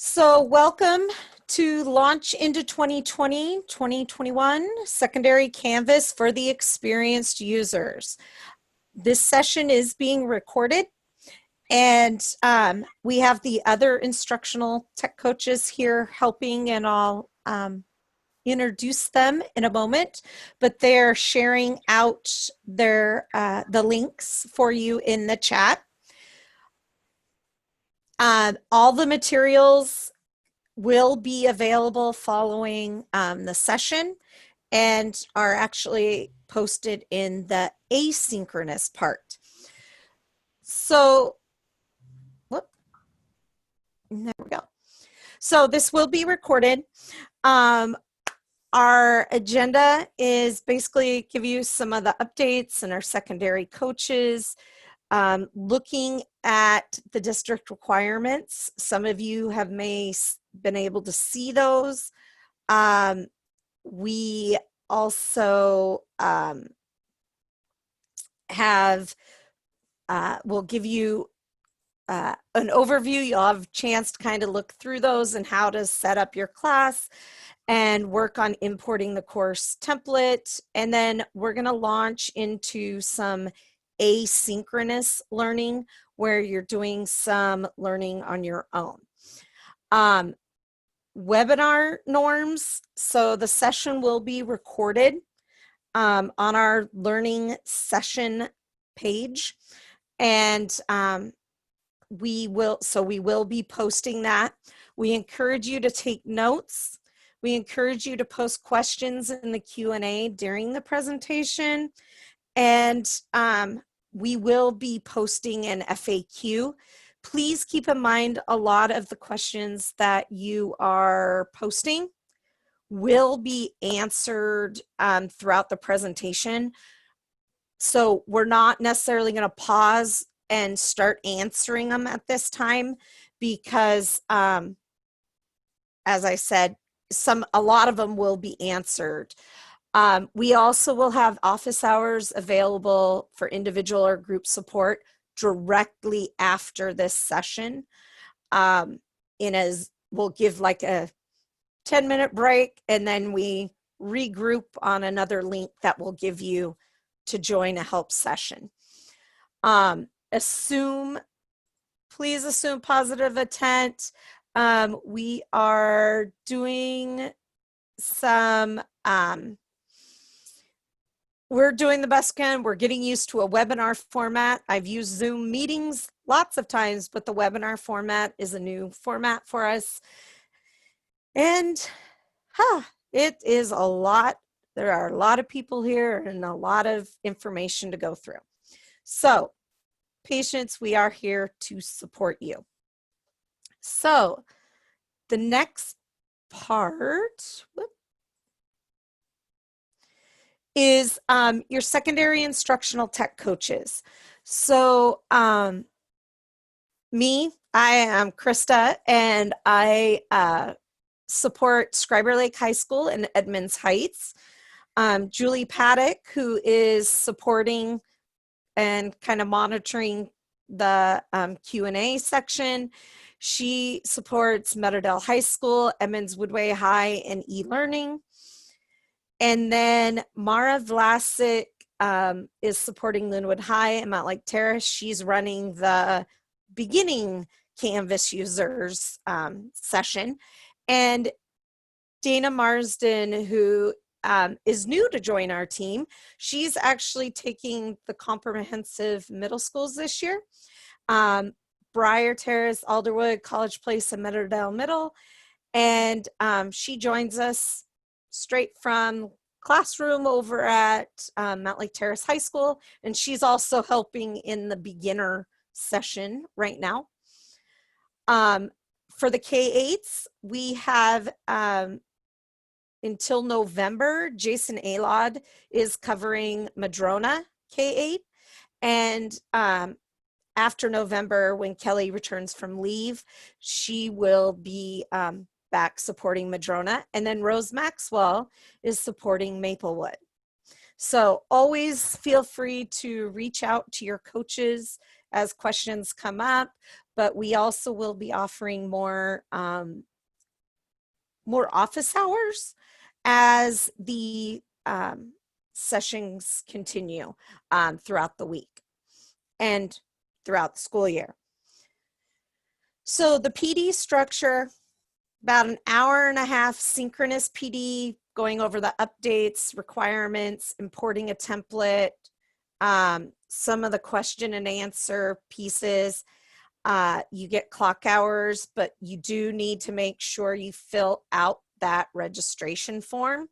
So welcome to Launch into 2020-2021 Secondary Canvas for the Experienced Users. This session is being recorded, and we have the other instructional tech coaches here helping, and I'll introduce them in a moment, but they're sharing out their the links for you in the chat. All the materials will be available following the session and are actually posted in the asynchronous part. So, whoop, there we go. So this will be recorded. Our agenda is basically give you some of the updates and our secondary coaches, looking at the district requirements. Some of you have been able to see those. We also we'll give you an overview. You'll have a chance to kind of look through those and how to set up your class and work on importing the course template. And then we're going to launch into some asynchronous learning where you're doing some learning on your own. Webinar norms. So the session will be recorded on our learning session page, and we will be posting that. We encourage you to take notes. We encourage you to post questions in the Q&A during the presentation, and we will be posting an FAQ. Please keep in mind a lot of the questions that you are posting will be answered throughout the presentation. So we're not necessarily going to pause and start answering them at this time because, as I said, a lot of them will be answered. We also will have office hours available for individual or group support directly after this session. We'll give like a 10-minute break, and then we regroup on another link that will give you to join a help session. Please assume positive intent. We are doing some, we're doing the best we can. We're getting used to a webinar format. I've used Zoom meetings lots of times, but the webinar format is a new format for us. And it is a lot. There are a lot of people here and a lot of information to go through. So, patience, we are here to support you. So, the next part is your secondary instructional tech coaches. So, I am Krista, and I support Scriber Lake High School in Edmonds Heights. Julie Paddock, who is supporting and kind of monitoring the Q&A section. She supports Meadowdale High School, Edmonds Woodway High, and e-learning. And then Mara Vlasic is supporting Linwood High and Mount Lake Terrace. She's running the beginning Canvas users session. And Dana Marsden, who is new to join our team, she's actually taking the comprehensive middle schools this year. Briar Terrace, Alderwood, College Place, and Meadowdale Middle. And she joins us straight from classroom over at Mount Lake Terrace High School. And she's also helping in the beginner session right now. For the K-8s, we have until November, Jason Alod is covering Madrona K-8. And after November, when Kelly returns from leave, she will be back supporting Madrona. And then Rose Maxwell is supporting Maplewood. So always feel free to reach out to your coaches as questions come up, but we also will be offering more office hours as the sessions continue throughout the week and throughout the school year. So the PD structure, about an hour and a half synchronous PD, going over the updates, requirements, importing a template, some of the question and answer pieces. You get clock hours, but you do need to make sure you fill out that registration form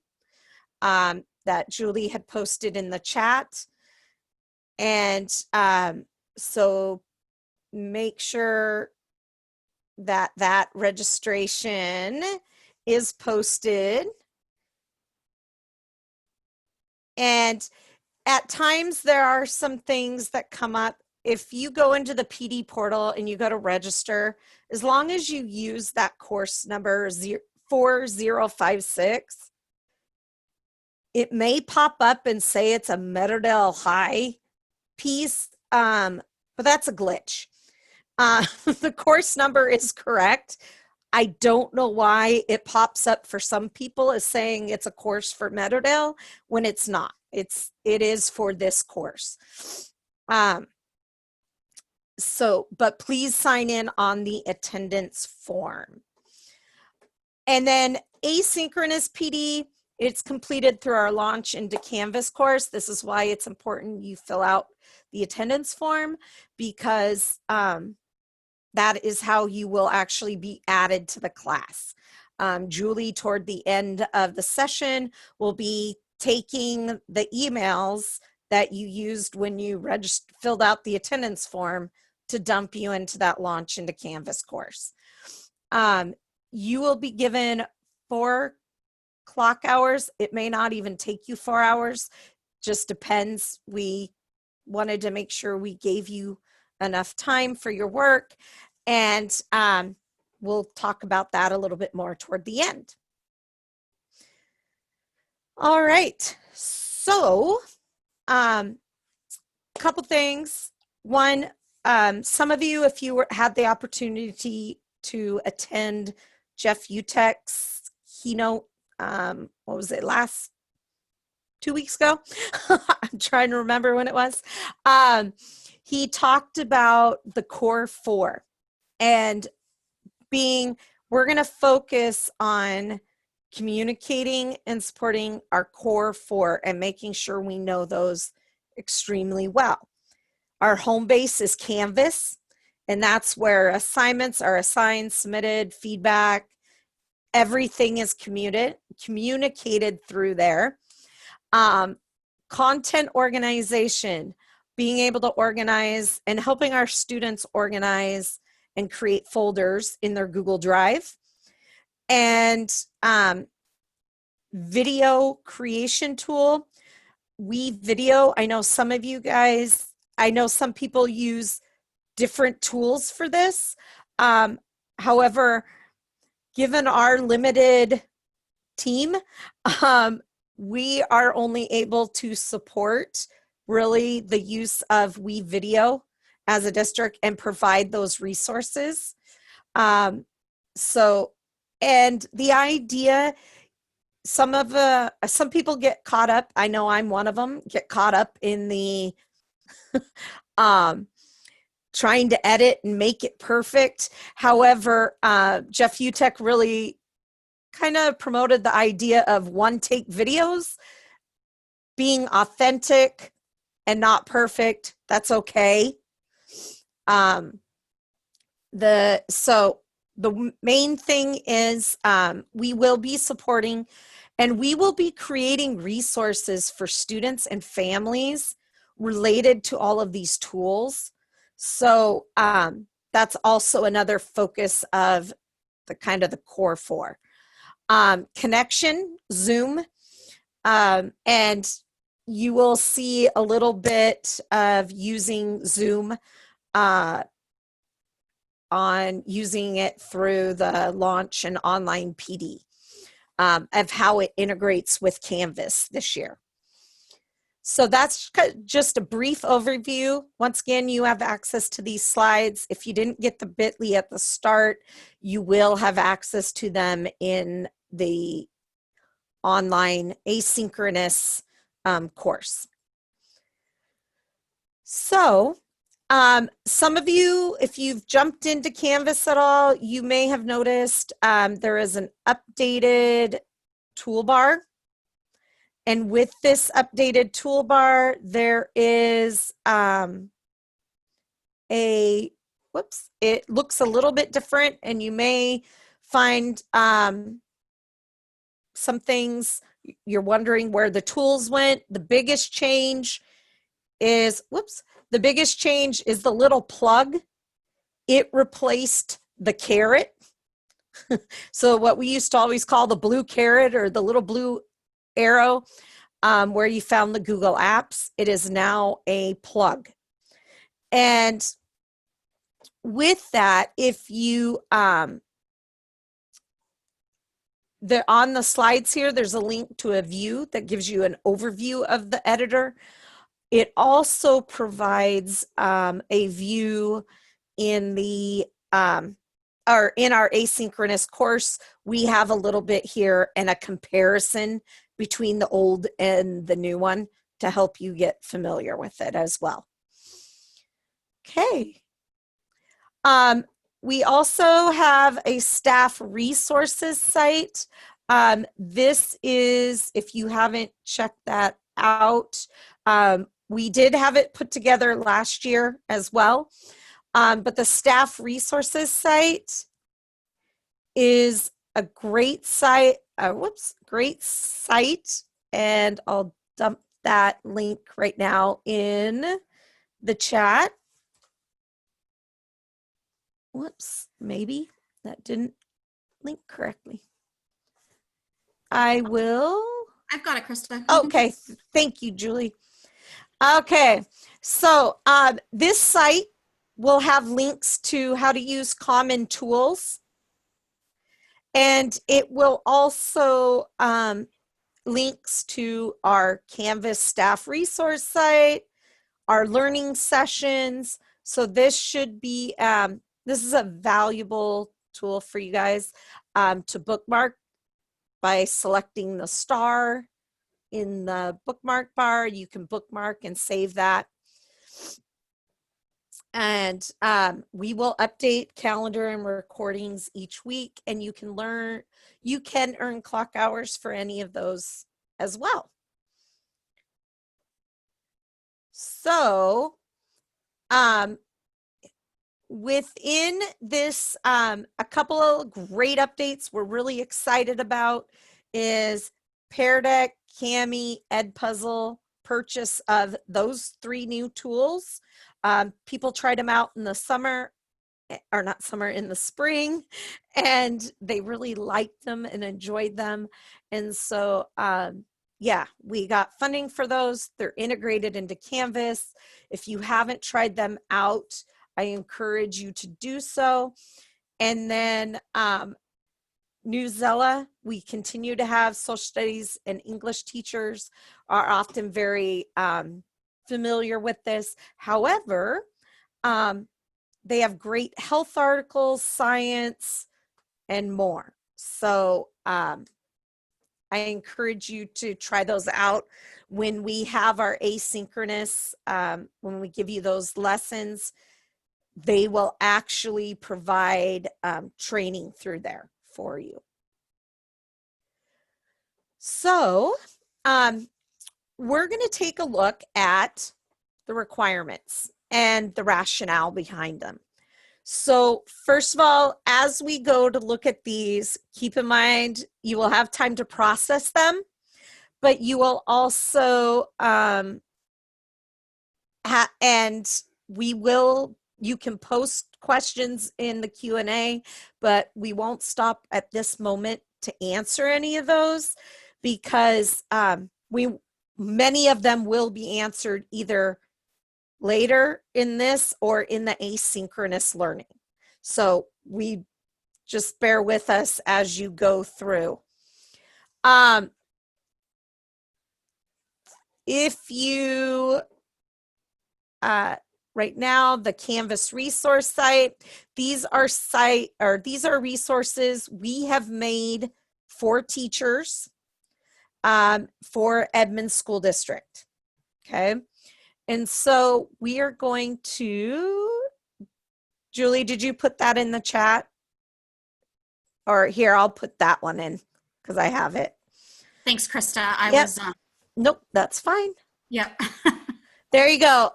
that Julie had posted in the chat. And so make sure that that registration is posted. And at times there are some things that come up. If you go into the PD portal and you go to register, as long as you use that course number 4056, it may pop up and say it's a Meadowdale High piece, but that's a glitch. The course number is correct. I don't know why it pops up for some people as saying it's a course for Meadowdale when it's not. It is for this course. But please sign in on the attendance form. And then asynchronous PD, it's completed through our Launch into Canvas course. This is why it's important you fill out the attendance form, because that is how you will actually be added to the class. Julie, toward the end of the session, will be taking the emails that you used when you filled out the attendance form to dump you into that Launch into Canvas course. You will be given 4 clock hours. It may not even take you 4 hours, just depends. We wanted to make sure we gave you enough time for your work, and we'll talk about that a little bit more toward the end. All right, so couple things. One, some of you, if you had the opportunity to attend Jeff Utek's keynote, what was it, last 2 weeks ago? I'm trying to remember when it was. He talked about the core 4 and we're going to focus on communicating and supporting our core 4 and making sure we know those extremely well. Our home base is Canvas, and that's where assignments are assigned, submitted, feedback, everything is communicated through there. Content organization, being able to organize and helping our students organize and create folders in their Google Drive. And video creation tool, WeVideo. I know some of you guys, I know some people use different tools for this. However, given our limited team, we are only able to support really the use of WeVideo as a district and provide those resources. And the idea, some people get caught up, I know I'm one of them, get caught up in the trying to edit and make it perfect. However, Jeff Utek really kind of promoted the idea of one-take videos, being authentic and not perfect. That's okay. The main thing is we will be supporting and we will be creating resources for students and families related to all of these tools. So that's also another focus of the kind of the core 4. Connection, Zoom, and you will see a little bit of using Zoom on using it through the Launch and online PD of how it integrates with Canvas this year. So that's just a brief overview. Once again, you have access to these slides. If you didn't get the bit.ly at the start, you will have access to them in the online asynchronous course. So some of you, if you've jumped into Canvas at all, you may have noticed there is an updated toolbar. And with this updated toolbar, there is it looks a little bit different, and you may find some things you're wondering where the tools went. The biggest change is, the biggest change is the little plug. It replaced the caret. So what we used to always call the blue caret, or the little blue arrow, where you found the Google Apps, it is now a plug. And with that, if you on the slides here, there's a link to a view that gives you an overview of the editor. It also provides a view in the or in our asynchronous course. We have a little bit here and a comparison between the old and the new one to help you get familiar with it as well. Okay. We also have a staff resources site. This is, if you haven't checked that out, we did have it put together last year as well. But the staff resources site is a great site, great site. And I'll dump that link right now in the chat. Maybe that didn't link correctly. I will. I've got it, Krista. Okay, thank you, Julie. Okay, so this site will have links to how to use common tools. And it will also links to our Canvas staff resource site, our learning sessions. So this should be, this is a valuable tool for you guys to bookmark by selecting the star in the bookmark bar. You can bookmark and save that. And we will update calendar and recordings each week, and you can earn clock hours for any of those as well. So within this, a couple of great updates we're really excited about is Pear Deck, Kami, Edpuzzle, purchase of those 3 new tools. People tried them out in the summer, or not summer, in the spring, and they really liked them and enjoyed them. And so, yeah, we got funding for those. They're integrated into Canvas. If you haven't tried them out, I encourage you to do so. And then Newsella, we continue to have social studies and English teachers are often very familiar with this. However, they have great health articles, science, and more. So I encourage you to try those out when we have our asynchronous, when we give you those lessons. They will actually provide training through there for you. So we're going to take a look at the requirements and the rationale behind them. So first of all, as we go to look at these, keep in mind you will have time to process them, but you will also you can post questions in the Q&A, but we won't stop at this moment to answer any of those, because many of them will be answered either later in this or in the asynchronous learning. So we just bear with us as you go through. if you, right now, the Canvas resource site, these are resources we have made for teachers for Edmonds School District. Okay. And so we are going to, Julie, did you put that in the chat? Or here, I'll put that one in because I have it. Thanks, Krista. I Yep. was. Nope, that's fine. Yep. There you go.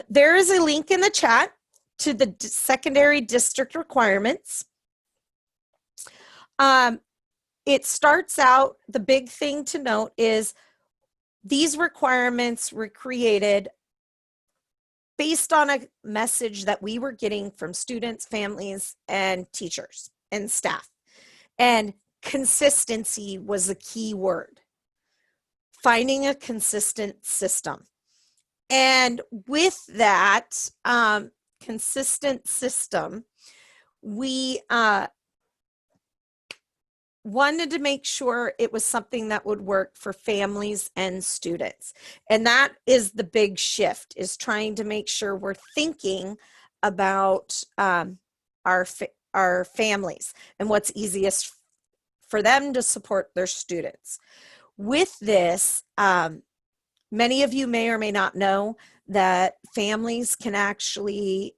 There is a link in the chat to the secondary district requirements. It starts out, the big thing to note is these requirements were created based on a message that we were getting from students, families, and teachers and staff. And consistency was a key word. Finding a consistent system. And with that consistent system, we wanted to make sure it was something that would work for families and students. And that is the big shift, is trying to make sure we're thinking about our families and what's easiest for them to support their students. With this, many of you may or may not know that families can actually,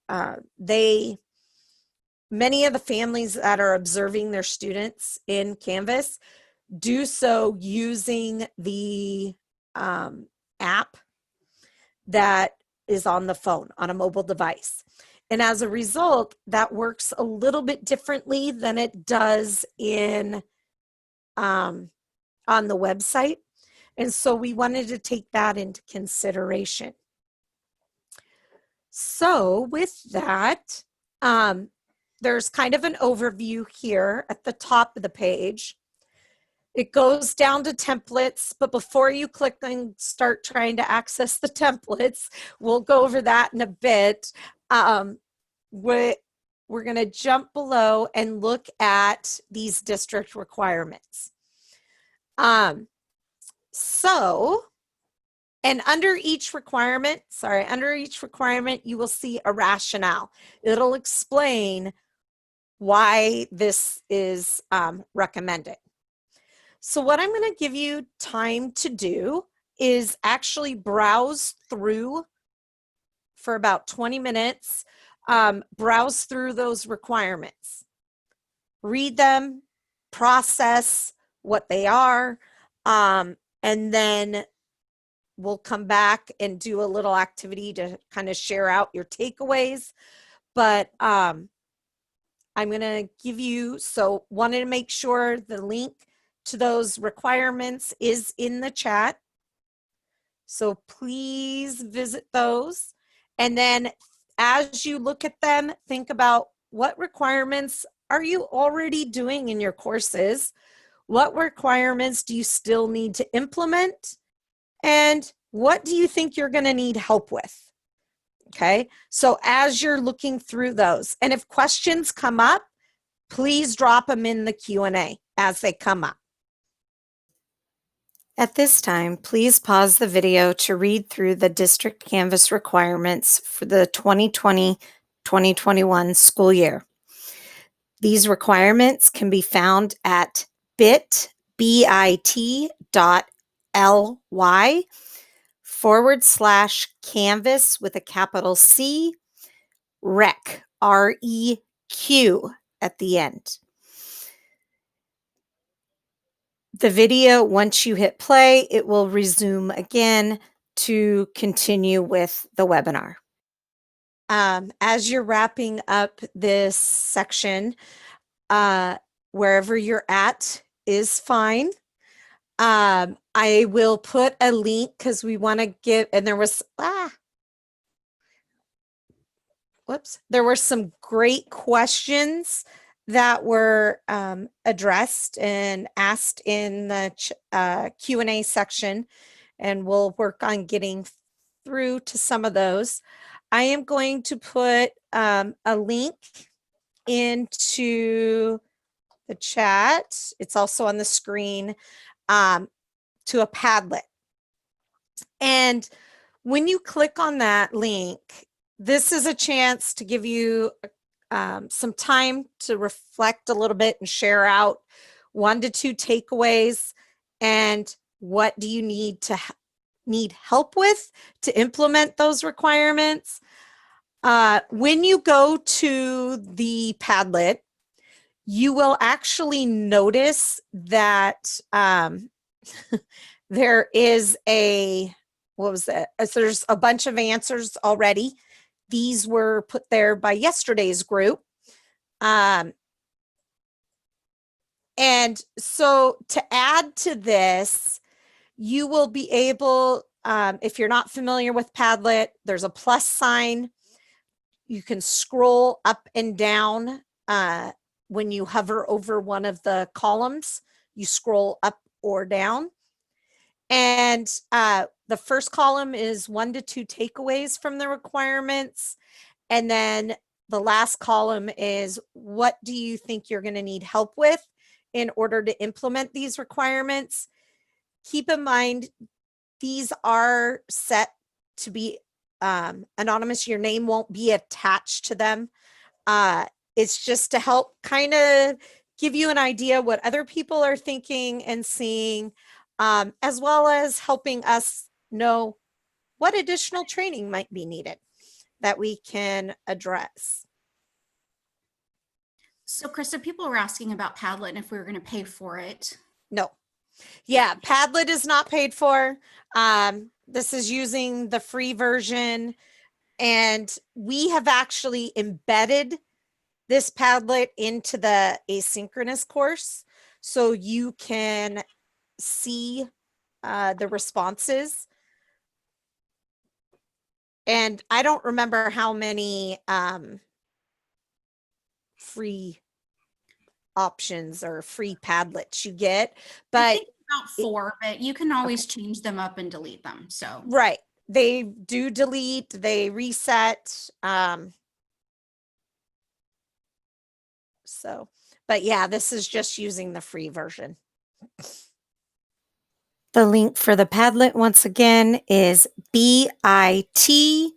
many of the families that are observing their students in Canvas do so using the app that is on the phone, on a mobile device. And as a result, that works a little bit differently than it does in on the website. And so we wanted to take that into consideration. So with that, there's kind of an overview here at the top of the page. It goes down to templates, but before you click and start trying to access the templates, we'll go over that in a bit. We're going to jump below and look at these district requirements. And under each requirement, you will see a rationale. It'll explain why this is recommended. So what I'm going to give you time to do is actually browse through for about 20 minutes, browse through those requirements, read them, process what they are, and then we'll come back and do a little activity to kind of share out your takeaways. But I'm going to give you, so wanted to make sure the link to those requirements is in the chat. So please visit those. And then as you look at them, think about what requirements are you already doing in your courses? What requirements do you still need to implement? And what do you think you're going to need help with? Okay, so as you're looking through those, and if questions come up, please drop them in the Q&A as they come up. At this time, please pause the video to read through the district Canvas requirements for the 2020-2021 school year. These requirements can be found at bit.ly/Canvas with a capital C, REQ, R-E-Q at the end. The video, once you hit play, it will resume again to continue with the webinar. As you're wrapping up this section, wherever you're at is fine. I will put a link because we want to give, and there was, there were some great questions that were addressed and asked in the Q&A section, and we'll work on getting through to some of those. I am going to put a link into the chat. It's also on the screen, to a Padlet. And when you click on that link, this is a chance to give you some time to reflect a little bit and share out 1 to 2 takeaways and what do you need help with to implement those requirements. When you go to the Padlet, you will actually notice that there is what was that? There's a bunch of answers already. These were put there by yesterday's group. And so to add to this, you will be able, if you're not familiar with Padlet, there's a plus sign. You can scroll up and down when you hover over one of the columns. You scroll up or down. And the first column is 1 to 2 takeaways from the requirements. And then the last column is what do you think you're going to need help with in order to implement these requirements? Keep in mind, these are set to be anonymous. Your name won't be attached to them. It's just to help kind of give you an idea what other people are thinking and seeing, as well as helping us know what additional training might be needed that we can address. So, Krista, people were asking about Padlet and if we were going to pay for it. No. Yeah, Padlet is not paid for. This is using the free version. And we have actually embedded this Padlet into the asynchronous course so you can see the responses. And I don't remember how many free options or free Padlets you get, but I think about 4, but you can always change them up and delete them. So right, they do delete, they reset. So, but yeah, this is just using the free version. The link for the Padlet once again is bit.ly/2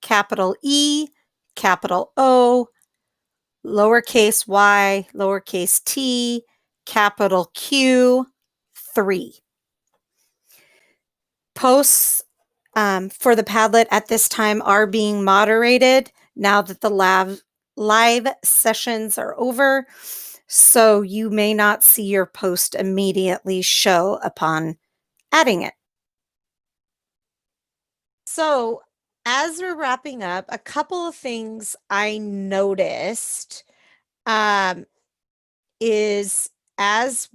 capital E capital O lowercase y lowercase t capital Q 3. Posts for the Padlet at this time are being moderated now that the live sessions are over, so you may not see your post immediately show upon adding it. So as we're wrapping up, a couple of things I noticed is as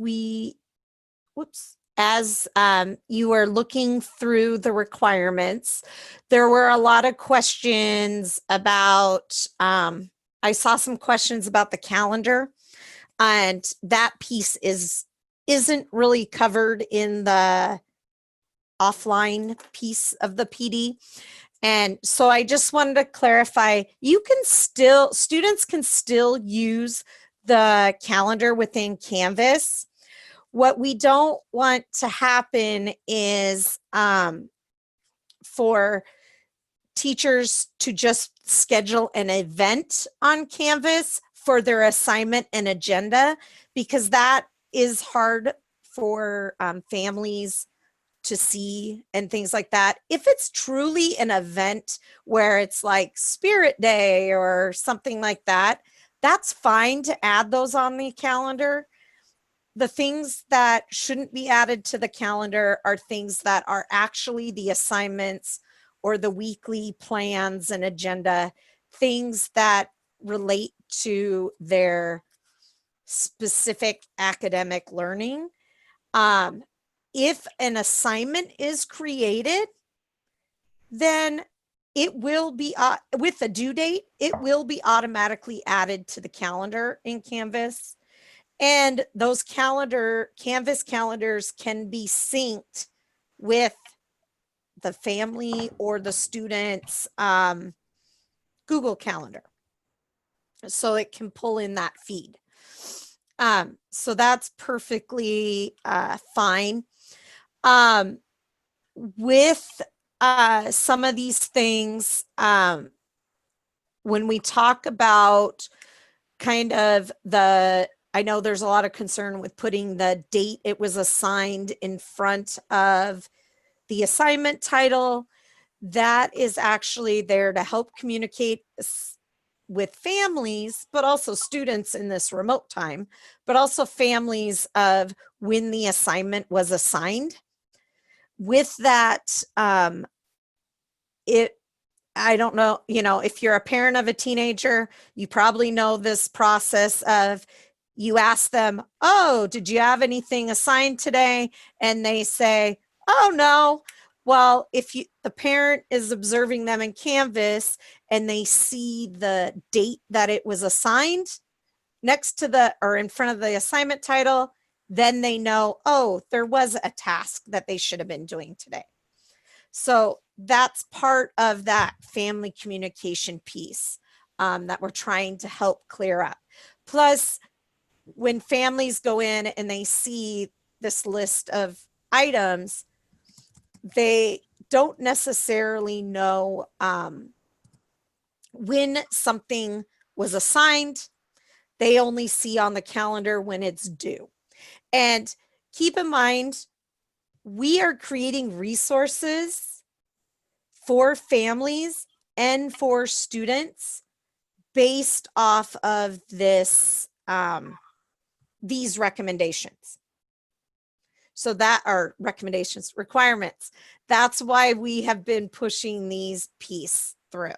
you are looking through the requirements, there were a lot of questions about, I saw some questions about the calendar, and that piece isn't really covered in the offline piece of the PD. And so I just wanted to clarify, students can still use the calendar within Canvas. What we don't want to happen is for teachers to just schedule an event on Canvas for their assignment and agenda, because that is hard for families to see and things like that. If it's truly an event where it's like Spirit Day or something like that, that's fine to add those on the calendar. The things that shouldn't be added to the calendar are things that are actually the assignments or the weekly plans and agenda, things that relate to their specific academic learning. If an assignment is created, then it will be with a due date, it will be automatically added to the calendar in Canvas. And those Canvas calendars can be synced with the family or the student's Google Calendar. So it can pull in that feed. So that's perfectly fine. With some of these things, when we talk about kind of I know there's a lot of concern with putting the date it was assigned in front of the assignment title. That is actually there to help communicate with families, but also students in this remote time, but also families of when the assignment was assigned. With that, I don't know, if you're a parent of a teenager, you probably know this process of you ask them, oh, did you have anything assigned today? And they say, oh, no. Well, if the parent is observing them in Canvas and they see the date that it was assigned next to or in front of the assignment title, then they know, oh, there was a task that they should have been doing today. So that's part of that family communication piece that we're trying to help clear up. Plus, when families go in and they see this list of items, they don't necessarily know when something was assigned. They only see on the calendar when it's due. And keep in mind, we are creating resources for families and for students based off of these recommendations. So that are recommendations, requirements. That's why we have been pushing these pieces through.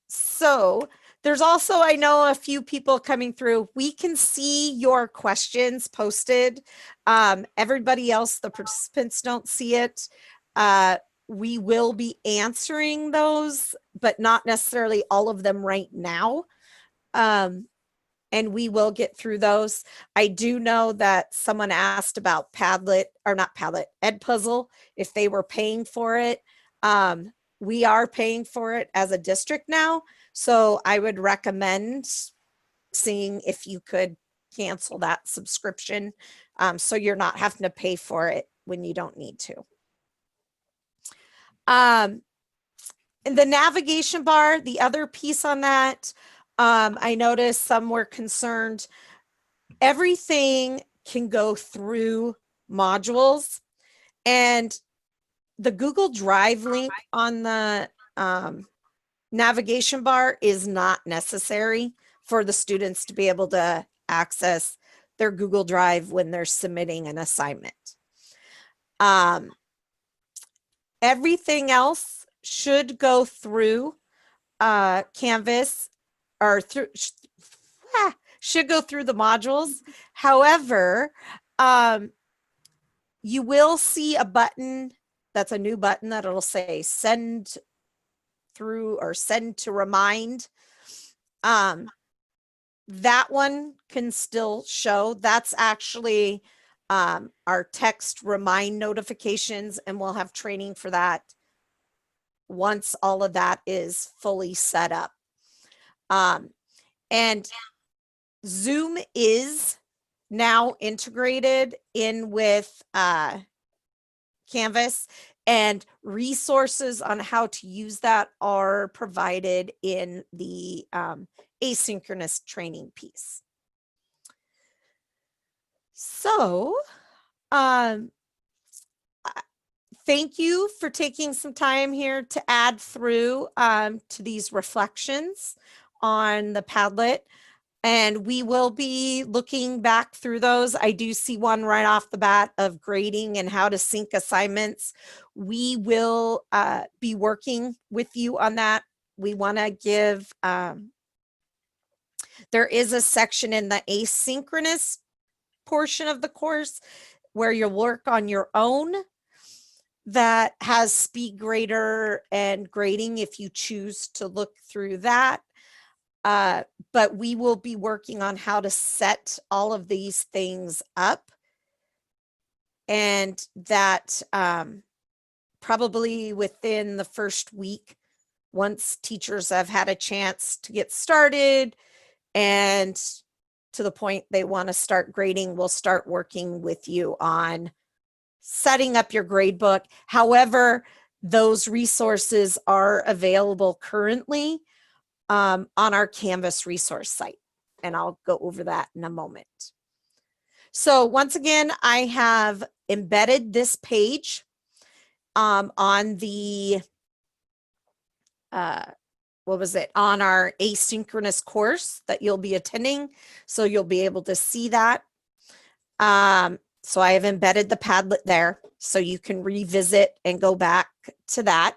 So there's also, I know, a few people coming through. We can see your questions posted. Everybody else, the participants, don't see it. We will be answering those, but not necessarily all of them right now. And we will get through those. I do know that someone asked about Padlet, or not Padlet, Edpuzzle, if they were paying for it. We are paying for it as a district now. So I would recommend seeing if you could cancel that subscription so you're not having to pay for it when you don't need to. In the navigation bar, the other piece on that, I noticed some were concerned. Everything can go through modules, and the Google Drive link on the navigation bar is not necessary for the students to be able to access their Google Drive when they're submitting an assignment. Everything else should go through Canvas, or should go through the modules. However, you will see a button that's a new button that it'll say send through or send to remind. That one can still show. That's actually our text remind notifications, and we'll have training for that once all of that is fully set up. And Zoom is now integrated in with Canvas, and resources on how to use that are provided in the asynchronous training piece. So, thank you for taking some time here to add through to these reflections on the Padlet. And we will be looking back through those. I do see one right off the bat of grading and how to sync assignments. We will be working with you on that. We want to give, there is a section in the asynchronous portion of the course where you'll work on your own that has speed grader and grading if you choose to look through that. But we will be working on how to set all of these things up, and that probably within the first week, once teachers have had a chance to get started and to the point they want to start grading, we'll start working with you on setting up your grade book. However, those resources are available currently on our Canvas resource site, and I'll go over that in a moment. So once again, I have embedded this page on the, on our asynchronous course that you'll be attending. So you'll be able to see that. So I have embedded the Padlet there so you can revisit and go back to that.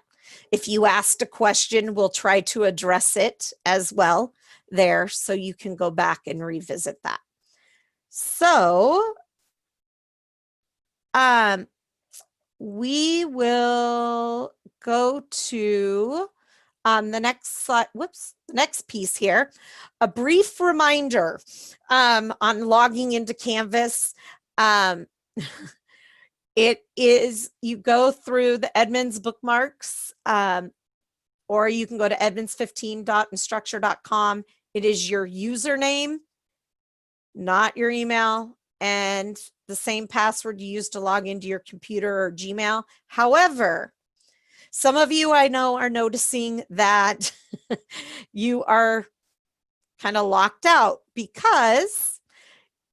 If you asked a question, we'll try to address it as well there so you can go back and revisit that. So we will go to the next slide, the next piece here, a brief reminder on logging into Canvas. It is, you go through the Edmonds bookmarks, or you can go to edmonds15.instructure.com. It is your username, not your email, and the same password you use to log into your computer or Gmail. However, some of you I know are noticing that you are kind of locked out because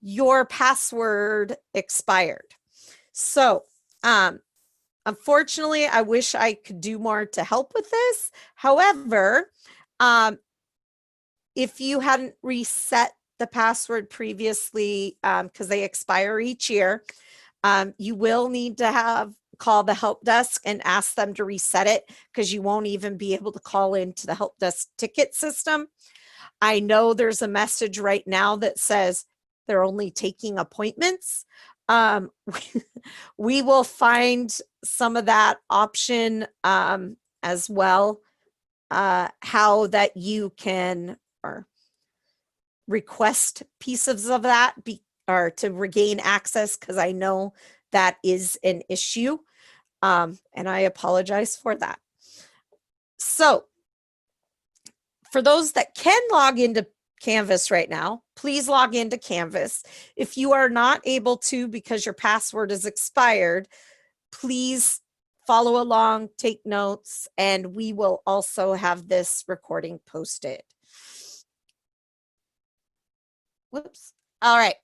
your password expired. So, unfortunately, I wish I could do more to help with this. However, if you hadn't reset the password previously, because they expire each year, you will need to call the help desk and ask them to reset it, because you won't even be able to call into the help desk ticket system. I know there's a message right now that says they're only taking appointments. We will find some of that option as well, how that you can request pieces of that or to regain access, because I know that is an issue, and I apologize for that. So for those that can log into Canvas right now, please log into Canvas. If you are not able to because your password is expired, please follow along, take notes, and we will also have this recording posted. Whoops. All right.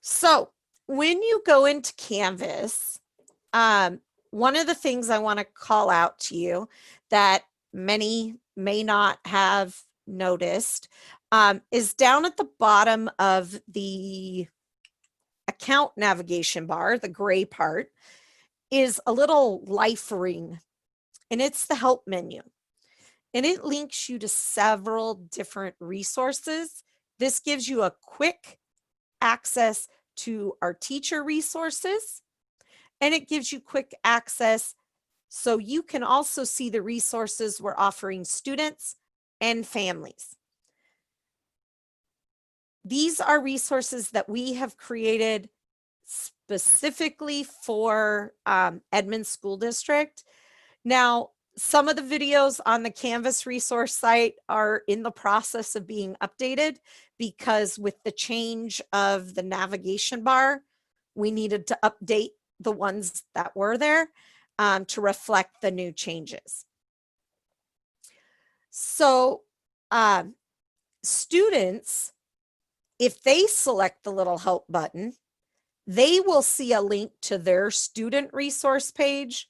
So when you go into Canvas, one of the things I want to call out to you that many may not have noticed is down at the bottom of the account navigation bar, the gray part, is a little life ring, and it's the help menu. And it links you to several different resources. This gives you a quick access to our teacher resources, and it gives you quick access so you can also see the resources we're offering students and families. These are resources that we have created specifically for Edmonds School District. Now, some of the videos on the Canvas resource site are in the process of being updated, because with the change of the navigation bar, we needed to update the ones that were there to reflect the new changes. So students, if they select the little help button, they will see a link to their student resource page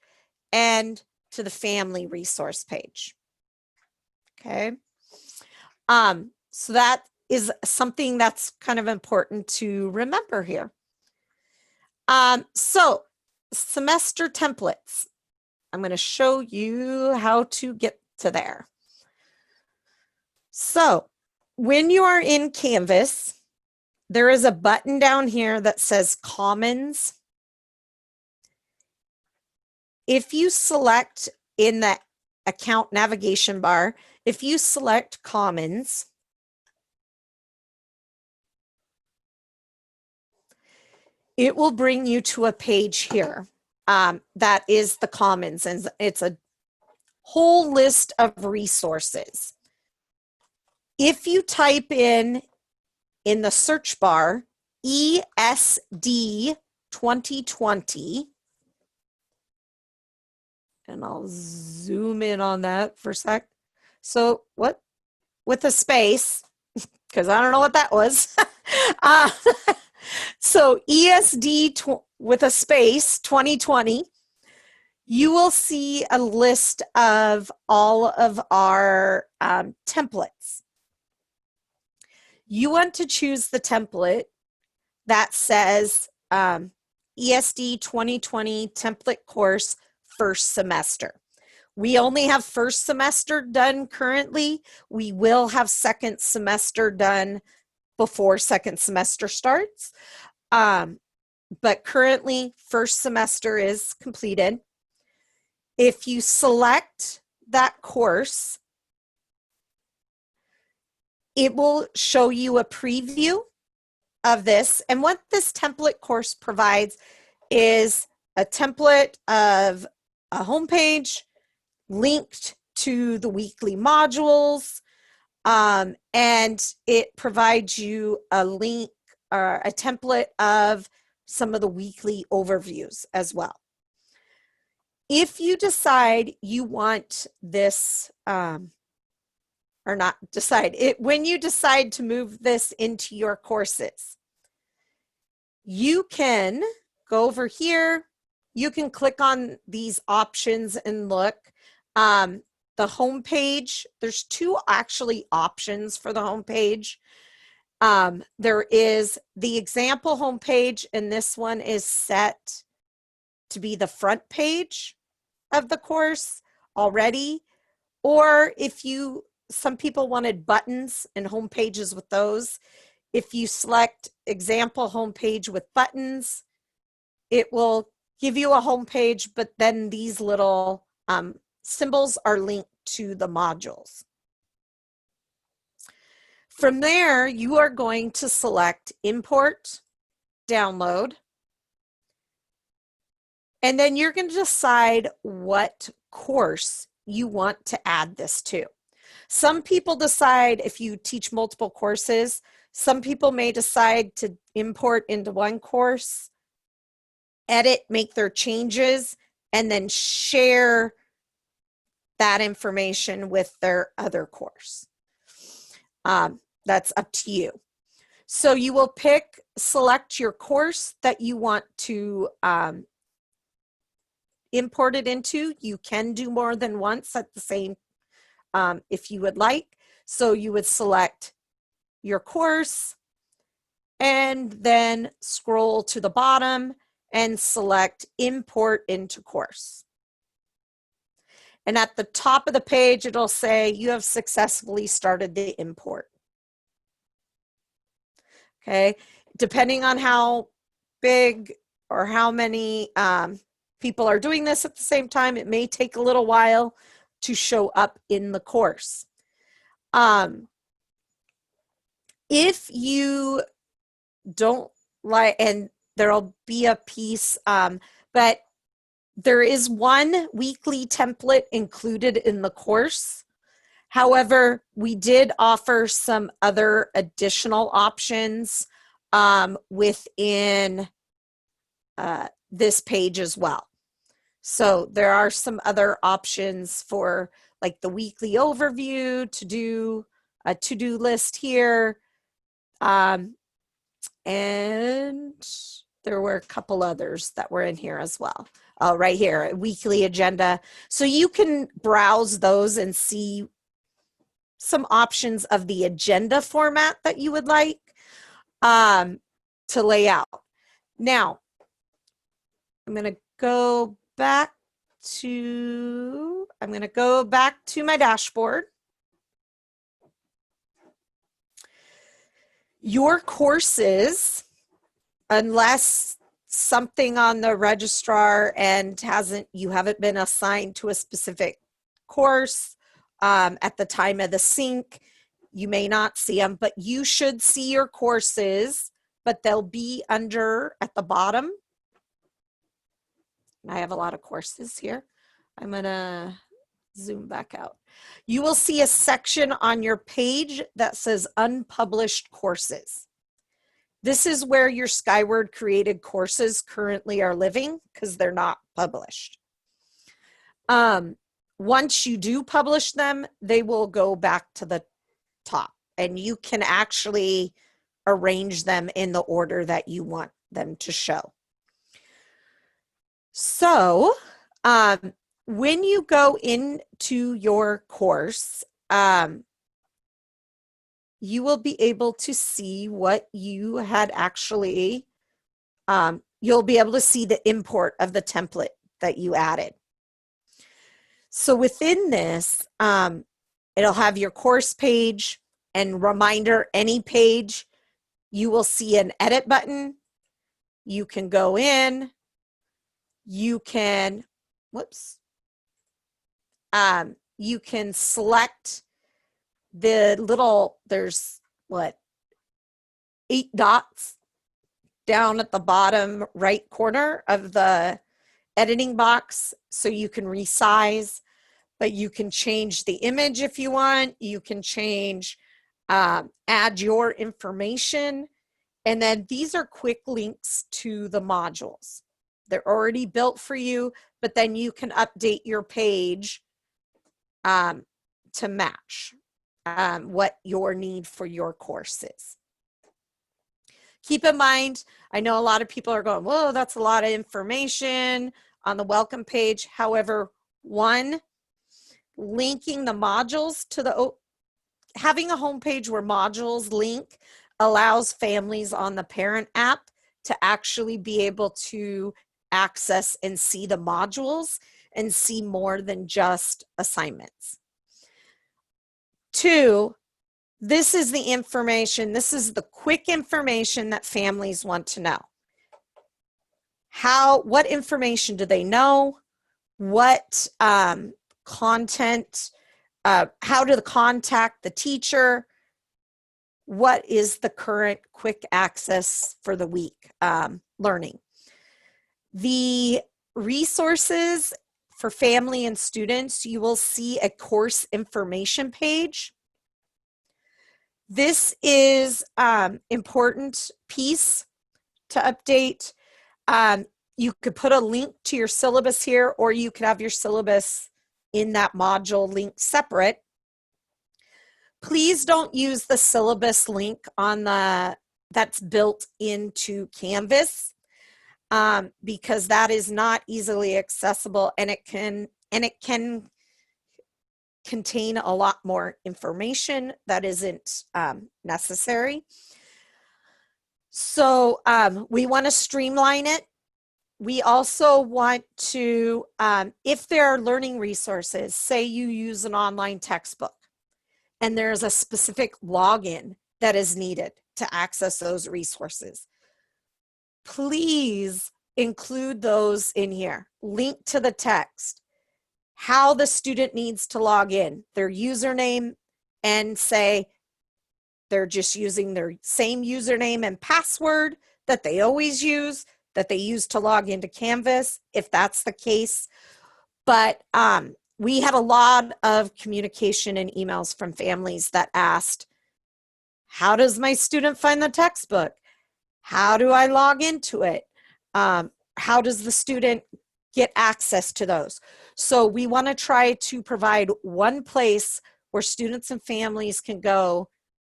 and to the family resource page. Okay. So that is something that's kind of important to remember here. So semester templates. I'm going to show you how to get to there. So when you are in Canvas, there is a button down here that says Commons. If you select in the account navigation bar, if you select Commons, it will bring you to a page here that is the Commons, and it's a whole list of resources. If you type in in the search bar, ESD 2020. And I'll zoom in on that for a sec. So what? With a space, because I don't know what that was. uh, so ESD with a space 2020, you will see a list of all of our templates. You want to choose the template that says ESD 2020 template course first semester. We only have first semester done currently. We will have second semester done before second semester starts. But currently, first semester is completed. If you select that course, it will show you a preview of this. And what this template course provides is a template of a homepage linked to the weekly modules, and it provides you a link or a template of some of the weekly overviews as well. If you decide you want this, or not decide, when you decide to move this into your courses, you can go over here, you can click on these options and look. The homepage, there's two actually options for the homepage. There is the example homepage, and this one is set to be the front page of the course already. Or if some people wanted buttons and home pages with those. If you select example homepage with buttons, it will give you a homepage, but then these little symbols are linked to the modules. From there, you are going to select import, download, and then you're going to decide what course you want to add this to. Some people decide, if you teach multiple courses, some people may decide to import into one course, edit, make their changes, and then share that information with their other course. That's up to you. So you will select your course that you want to import it into. You can do more than once at the same, if you would like. So you would select your course and then scroll to the bottom and select import into course. And at the top of the page, it'll say you have successfully started the import. Okay, depending on how big or how many people are doing this at the same time, it may take a little while to show up in the course. If you don't like, and there'll be a piece, but there is one weekly template included in the course. However, we did offer some other additional options within this page as well. So there are some other options for like the weekly overview, to do a to-do list here. And there were a couple others that were in here as well. Right here, a weekly agenda. So you can browse those and see some options of the agenda format that you would like to lay out. Now, I'm going to go back to my dashboard. Your courses, unless something on the registrar and you haven't been assigned to a specific course at the time of the sync, you may not see them, but you should see your courses, but they'll be at the bottom. And I have a lot of courses here. I'm gonna zoom back out. You will see a section on your page that says unpublished courses. This is where your Skyward created courses currently are living because they're not published. Once you do publish them, they will go back to the top, and you can actually arrange them in the order that you want them to show. So when you go into your course, you will be able to see what you had actually, you'll be able to see the import of the template that you added. So within this, it'll have your course page and reminder any page. You will see an edit button. You can go in. You can, you can select the little, there's 8 dots down at the bottom right corner of the editing box, so you can resize, but you can change the image if you want. You can change, add your information, and then these are quick links to the modules. They're already built for you, but then you can update your page to match what your need for your course is. Keep in mind, I know a lot of people are going, whoa, that's a lot of information on the welcome page. However, one, linking the modules to the, having a homepage where modules link allows families on the parent app to actually be able to access and see the modules and see more than just assignments. 2, this is the information, this is the quick information that families want to know. What information do they know? What content, how to contact the teacher? What is the current quick access for the week learning? The resources for family and students, you will see a course information page. This is important piece to update. You could put a link to your syllabus here, or you could have your syllabus in that module link separate. Please don't use the syllabus link on that's built into Canvas, because that is not easily accessible, and it can contain a lot more information that isn't necessary. So we want to streamline it. We also want to, if there are learning resources, say you use an online textbook and there's a specific login that is needed to access those resources, please include those in here. Link to the text, how the student needs to log in, their username, and say they're just using their same username and password that they always use, that they use to log into Canvas, if that's the case. But we had a lot of communication and emails from families that asked, how does my student find the textbook? How do I log into it? How does the student get access to those? So we want to try to provide one place where students and families can go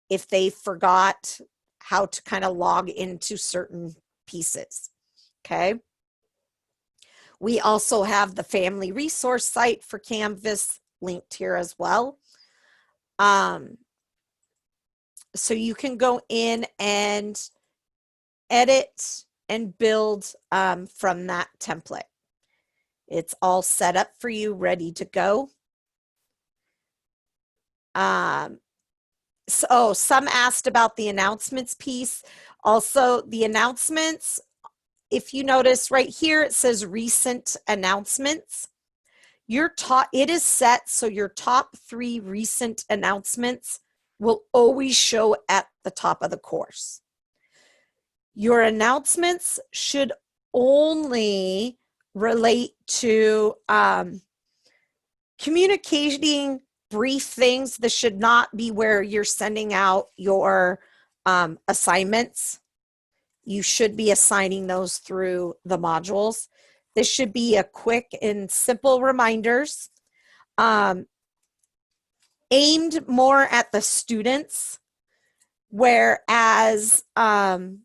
if they forgot how to kind of log into certain pieces. Okay. We also have the family resource site for Canvas linked here as well. So you can go in and edit and build from that template. It's all set up for you, ready to go. So some asked about the announcements piece. Also, the announcements, if you notice right here, it says recent announcements. It is set so your top 3 recent announcements will always show at the top of the course. Your announcements should only relate to communicating brief things. This should not be where you're sending out your assignments You should be assigning those through the modules. This should be a quick and simple reminders, aimed more at the students, whereas the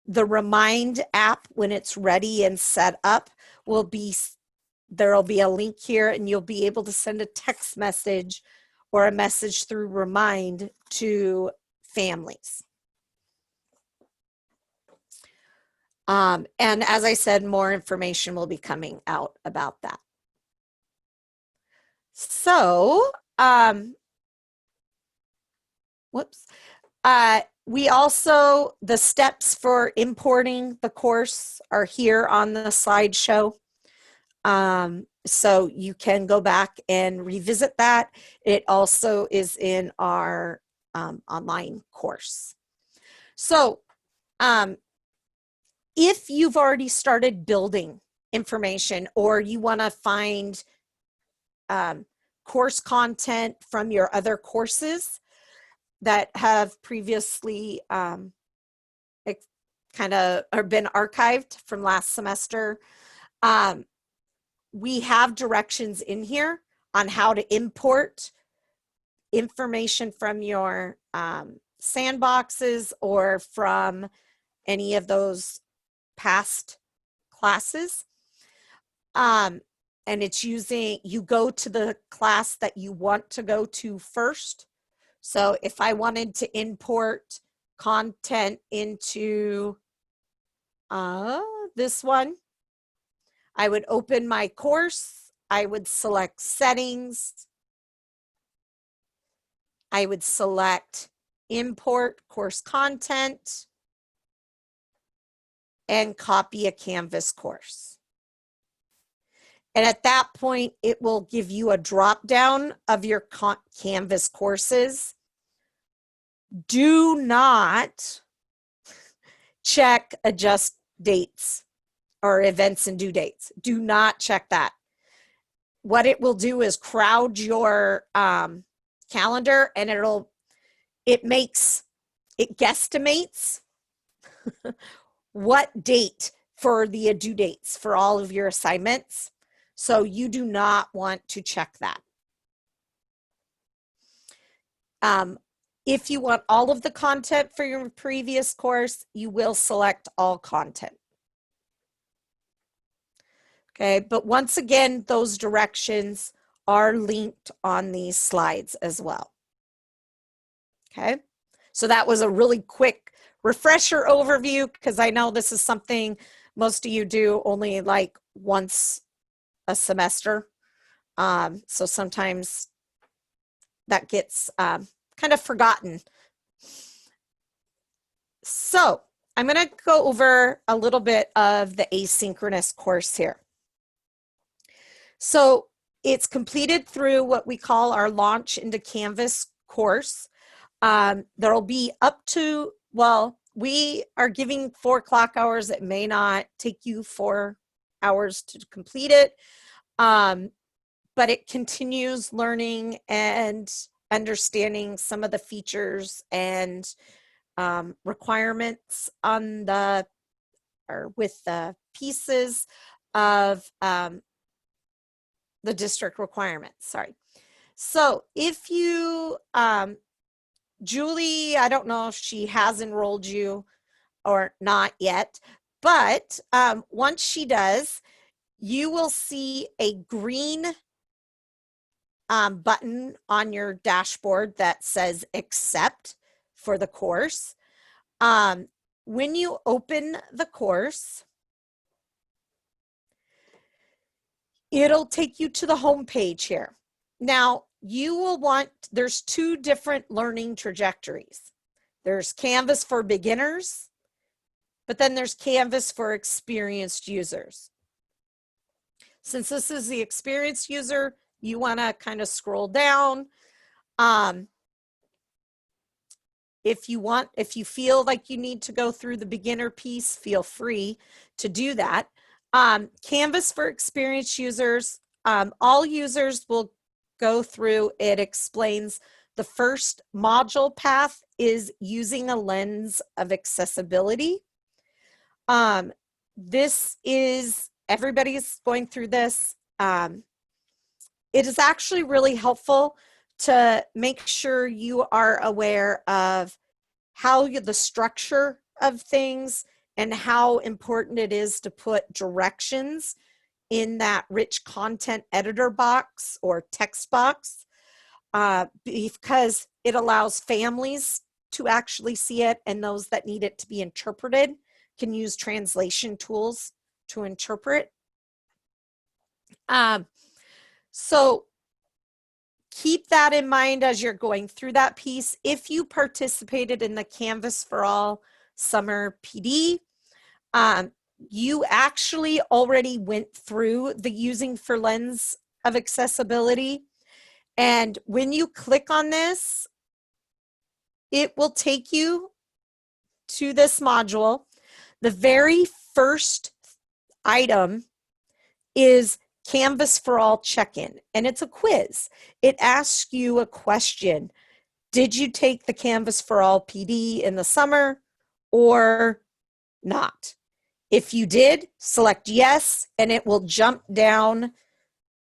Remind app, when it's ready and set up, there'll be a link here, and you'll be able to send a text message or a message through Remind to families. And as I said, more information will be coming out about that. So, we also, the steps for importing the course are here on the slideshow. So you can go back and revisit that. It also is in our online course. So if you've already started building information, or you want to find course content from your other courses that have previously kind of been archived from last semester, we have directions in here on how to import information from your sandboxes or from any of those past classes. And it's you go to the class that you want to go to first. So if I wanted to import content into this one, I would open my course. I would select settings. I would select import course content and copy a Canvas course. And at that point, it will give you a drop down of your Canvas courses. Do not check adjust dates or events and due dates. Do not check that. What it will do is crowd your calendar, and it guesstimates what date for the due dates for all of your assignments. So you do not want to check that. If you want all of the content for your previous course, you will select all content. Okay, but once again, those directions are linked on these slides as well. Okay, so that was a really quick refresher overview, because I know this is something most of you do only like once a semester. So sometimes that gets kind of forgotten. So I'm going to go over a little bit of the asynchronous course here. So it's completed through what we call our Launch into Canvas course. There'll be up to, well, we are giving 4 clock hours. It may not take you 4 hours to complete it, but it continues learning and understanding some of the features and requirements on with the pieces of the district requirements, sorry. So if you, Julie, I don't know if she has enrolled you or not yet, but once she does, you will see a green button on your dashboard that says accept for the course. When you open the course, it'll take you to the home page here. Now, you will there's 2 different learning trajectories. There's Canvas for beginners, but then there's Canvas for experienced users. Since this is the experienced user, you want to kind of scroll down. If you feel like you need to go through the beginner piece, feel free to do that. Canvas for experienced users, all users will go through. It explains the first module path is using a lens of accessibility. This is, everybody's going through this. It is actually really helpful to make sure you are aware of how the structure of things and how important it is to put directions in that rich content editor box or text box, because it allows families to actually see it, and those that need it to be interpreted can use translation tools to interpret. So keep that in mind as you're going through that piece. If you participated in the Canvas for All Summer PD, you actually already went through the Using for Lens of Accessibility. And when you click on this, it will take you to this module. The very first item is Canvas for All check-in, and it's a quiz. It asks you a question. Did you take the Canvas for All PD in the summer or not? If you did, select yes, and it will jump down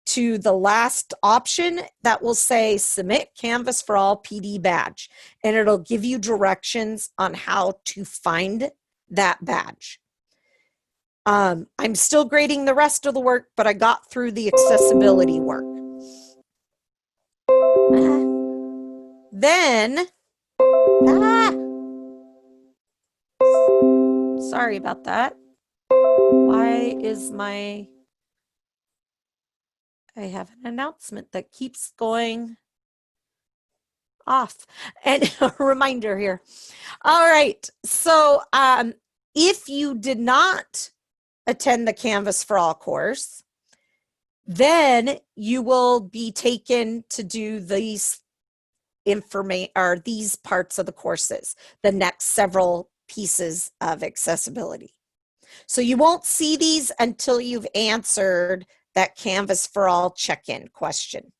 to the last option that will say Submit Canvas for All PD badge, and it'll give you directions on how to find that badge. I'm still grading the rest of the work, but I got through the accessibility work. Then, sorry about that. Why is I have an announcement that keeps going off. And a reminder here. All right. So if you did not attend the Canvas for All course, then you will be taken to do these these parts of the courses, the next several pieces of accessibility. So you won't see these until you've answered that Canvas for All check-in question.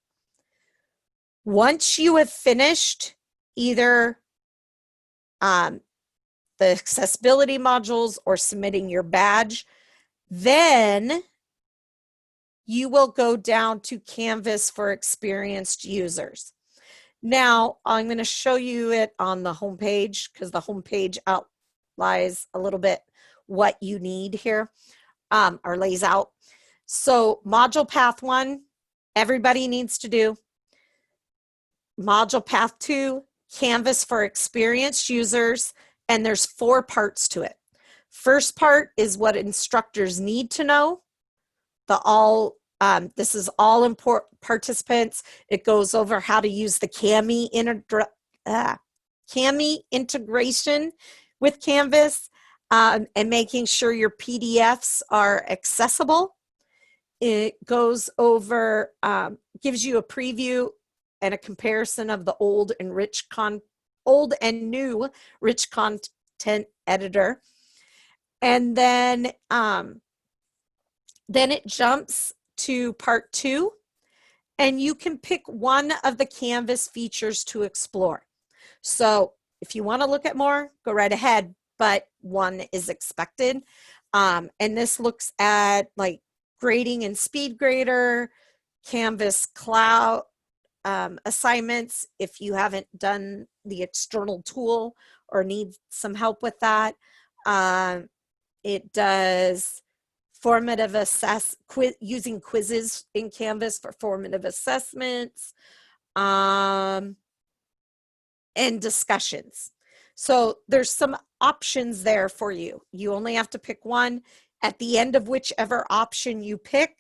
Once you have finished either the accessibility modules or submitting your badge, then you will go down to Canvas for experienced users. Now, I'm going to show you it on the homepage because the homepage outlines a little bit what you need here, or lays out. So module path 1, everybody needs to do. Module path 2, Canvas for experienced users, and there's 4 parts to it. First part is what instructors need to know. This is all important participants. It goes over how to use the Cami integration with Canvas, and making sure your PDFs are accessible. It goes over, gives you a preview and a comparison of the old and new rich content editor. And then it jumps to part 2, and you can pick one of the Canvas features to explore. So if you want to look at more, go right ahead, but one is expected. And this looks at like grading and speed grader, Canvas cloud assignments if you haven't done the external tool or need some help with that. It does formative using quizzes in Canvas for formative assessments, and discussions. So there's some options there for you. You only have to pick one. At the end of whichever option you pick,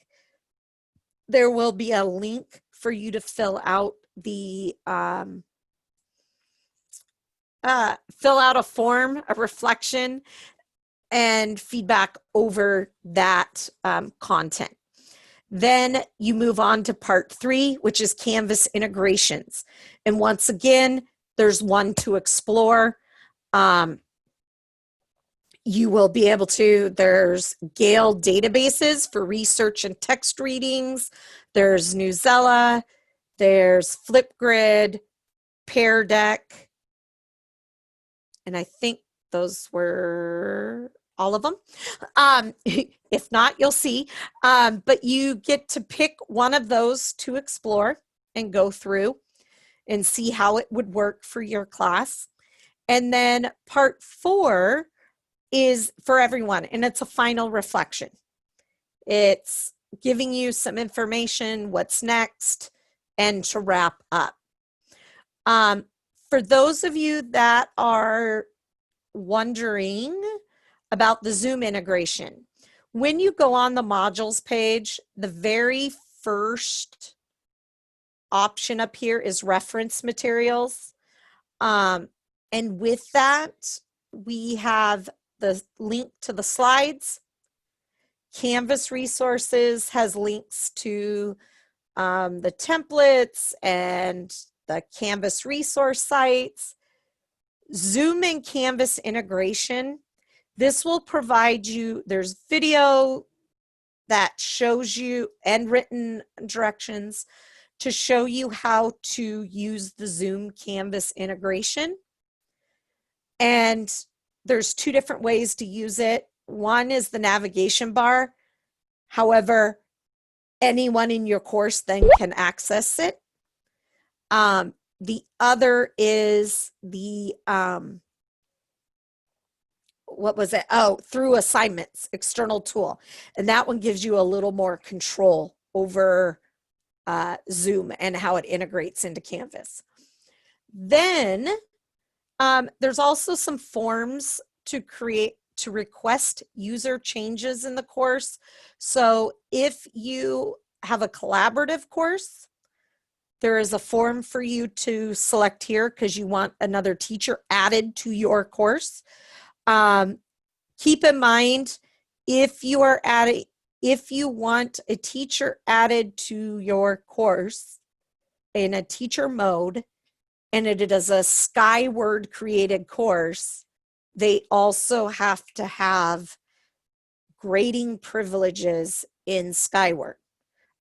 there will be a link for you to fill out the fill out a form, a reflection, and feedback over that content. Then you move on to part 3, which is Canvas integrations. And once again, there's one to explore. You will be able to, there's Gale databases for research and text readings. There's Newsela, there's Flipgrid, Pear Deck, and I think those were all of them. If not, you'll see. But you get to pick one of those to explore and go through and see how it would work for your class. And then part 4 is for everyone, and it's a final reflection. It's giving you some information, what's next, and to wrap up. For those of you that are wondering about the Zoom integration, when you go on the modules page, the very first option up here is reference materials. And with that, we have the link to the slides. Canvas resources has links to the templates and the Canvas resource sites. Zoom and Canvas integration. This will provide you, there's video that shows you and written directions to show you how to use the Zoom Canvas integration. And there's 2 different ways to use it. One is the navigation bar. However, anyone in your course then can access it. The other is the, what was it? Oh, through assignments, external tool. And that one gives you a little more control over Zoom and how it integrates into Canvas. Then there's also some forms to request user changes in the course. So if you have a collaborative course, there is a form for you to select here because you want another teacher added to your course. Keep in mind, if you want a teacher added to your course in a teacher mode, and it is a Skyward created course, they also have to have grading privileges in Skyward.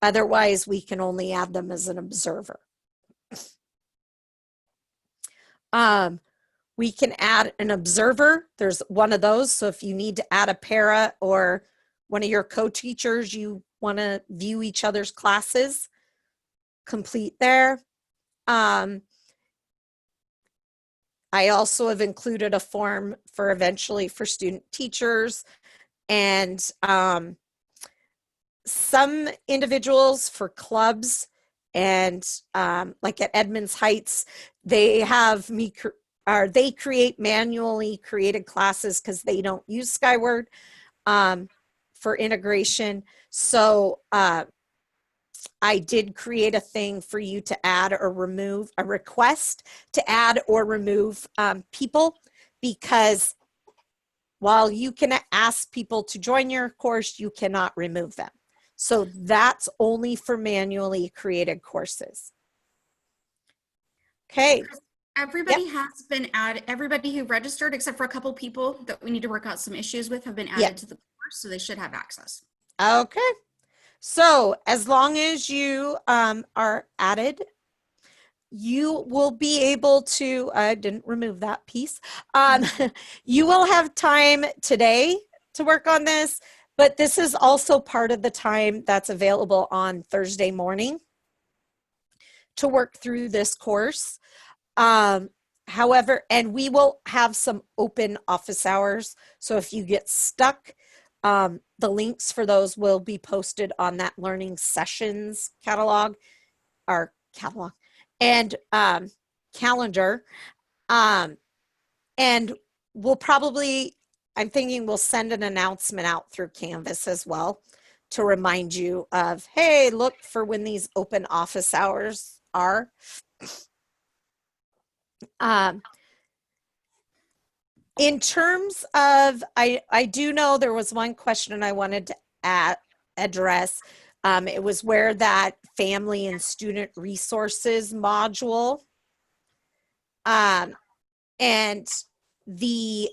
Otherwise, we can only add them as an observer. We can add an observer. There's one of those. So if you need to add a para or one of your co-teachers, you want to view each other's classes, complete there. I also have included a form for eventually for student teachers and some individuals for clubs and like at Edmonds Heights, they have they create manually created classes because they don't use Skyward for integration. So I did create a thing for you to add or remove, a request to add or remove people, because while you can ask people to join your course, you cannot remove them. So that's only for manually created courses. Okay. Everybody has been added, everybody who registered, except for a couple people that we need to work out some issues with, have been added to the course, so they should have access. Okay. So as long as you are added, you will be able to, I didn't remove that piece. You will have time today to work on this, but this is also part of the time that's available on Thursday morning to work through this course. However, and we will have some open office hours. So if you get stuck, the links for those will be posted on that learning sessions catalog and calendar. And we'll probably, I'm thinking we'll send an announcement out through Canvas as well to remind you of, hey, look for when these open office hours are. In terms of, I do know there was one question I wanted to address. It was where that family and student resources module, and the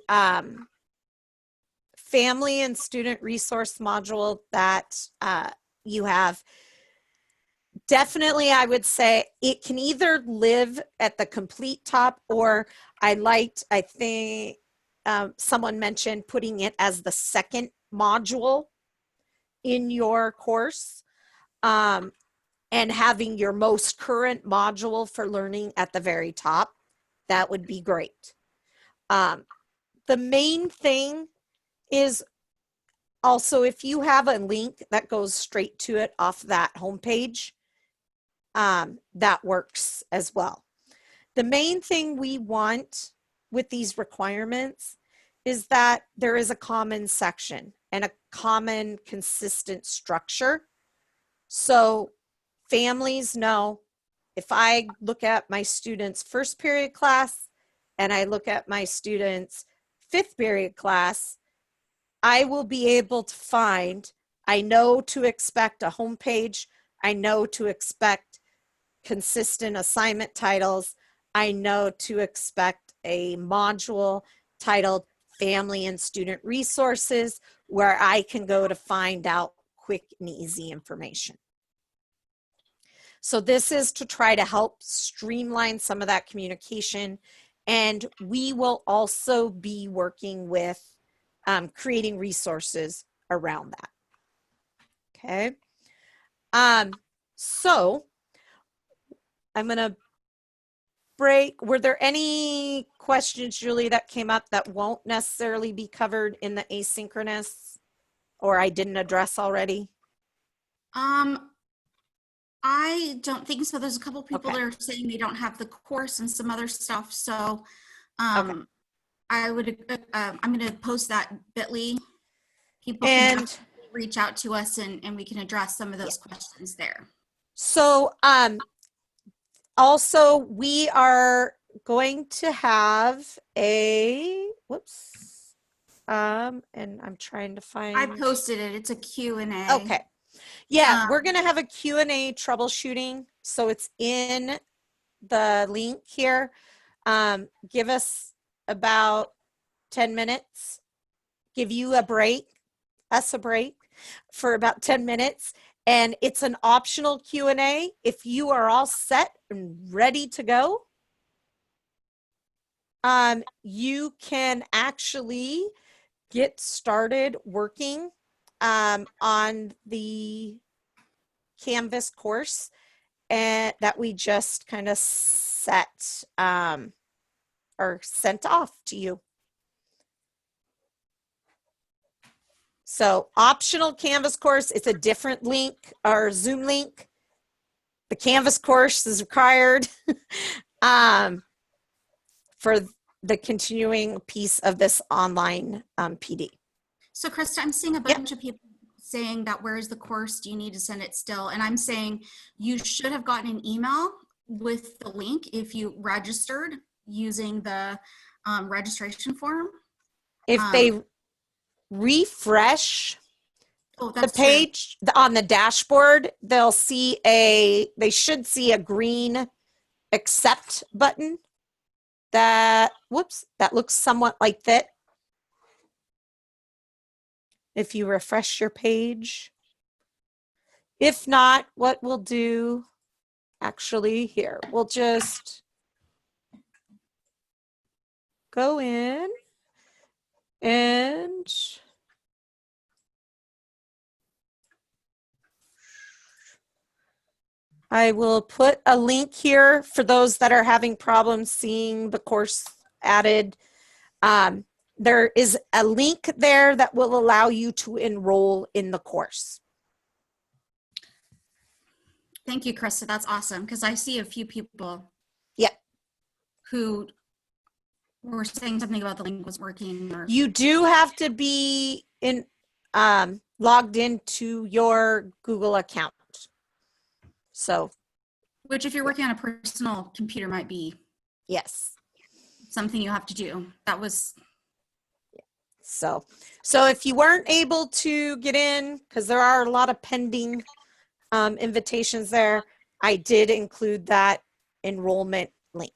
family and student resource module that you have, definitely I would say it can either live at the complete top, or I think someone mentioned putting it as the second module in your course, and having your most current module for learning at the very top. That would be great. The main thing is also, if you have a link that goes straight to it off that homepage, that works as well. The main thing we want with these requirements is that there is a common section and a common consistent structure. So families know, if I look at my students' first period class and I look at my students' fifth period class, I will be able to find, I know to expect a homepage, I know to expect consistent assignment titles, I know to expect a module titled Family and Student Resources, where I can go to find out quick and easy information. So this is to try to help streamline some of that communication. And we will also be working with creating resources around that. Okay. So I'm going to break. Were there any questions, Julie, that came up that won't necessarily be covered in the asynchronous, or I didn't address already? I don't think so. There's a couple people Okay. that are saying they don't have the course and some other stuff. So Okay. I would, I'm going to post that bit.ly. People And can reach out to us and we can address some of those questions there. So also we are going to have a, whoops, and I'm trying to find. I posted it. It's a Q&A. Okay. Yeah, we're going to have a Q&A troubleshooting. So it's in the link here. Give us about 10 minutes, give you a break, us a break for about 10 minutes. And it's an optional Q&A. If you are all set and ready to go, you can actually get started working on the Canvas course and that we just kind of set or sent off to you. So optional Canvas course, it's a different link or Zoom link. The Canvas course is required for the continuing piece of this online PD. So Krista, I'm seeing a bunch of people saying that where's the course? Do you need to send it still? And I'm saying you should have gotten an email with the link if you registered using the registration form. If they refresh the page on the dashboard, they should see a green accept button that, whoops, that looks somewhat like that. If you refresh your page. If not, what we'll do, actually here, we'll just go in and I will put a link here for those that are having problems seeing the course added. There is a link there that will allow you to enroll in the course. Thank you, Krista. That's awesome because I see a few people who were saying something about the link was working. You do have to be logged into your Google account. So, which if you're working on a personal computer might be something you have to do. That was so if you weren't able to get in, because there are a lot of pending invitations there, I did include that enrollment link.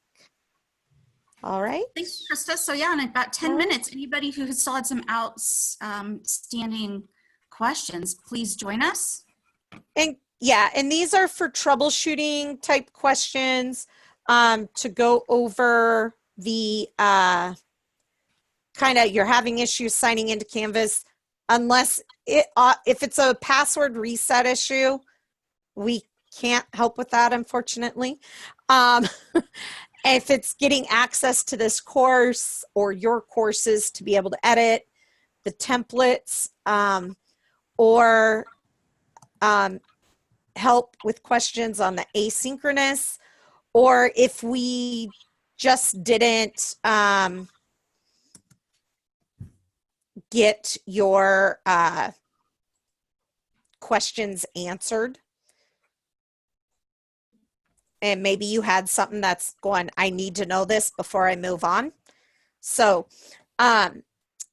All right. Thanks, Krista. So yeah, in about 10 minutes, anybody who still had some outstanding questions, please join us. And and these are for troubleshooting type questions to go over the kind of you're having issues signing into Canvas, unless if it's a password reset issue, we can't help with that, unfortunately. If it's getting access to this course or your courses to be able to edit the templates, or help with questions on the asynchronous, or if we just didn't get your questions answered, and maybe you had something that's going, I need to know this before I move on. So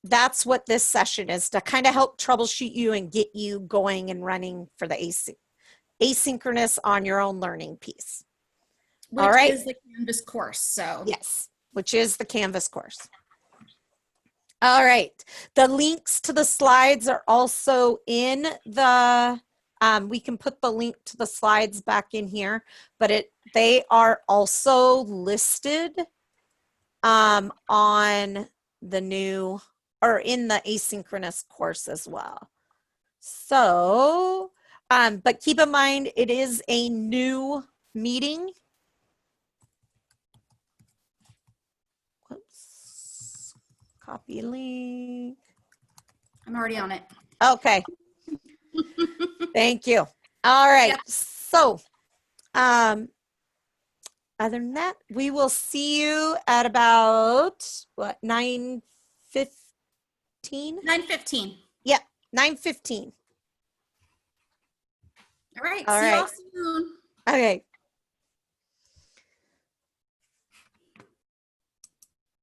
that's what this session is, to kind of help troubleshoot you and get you going and running for the asynchronous on your own learning piece. Which all right, is the Canvas course. So yes, which is the Canvas course. All right, the links to the slides are also in the we can put the link to the slides back in here, but they are also listed on the new, or in the asynchronous course as well. So, but keep in mind, it is a new meeting. Whoops. Copy link. I'm already on it. Okay. Thank you. All right. Yep. So, other than that, we will see you at about what, 9:15? 9:15. Yep, 9:15. All right. All See you right. all soon. Okay.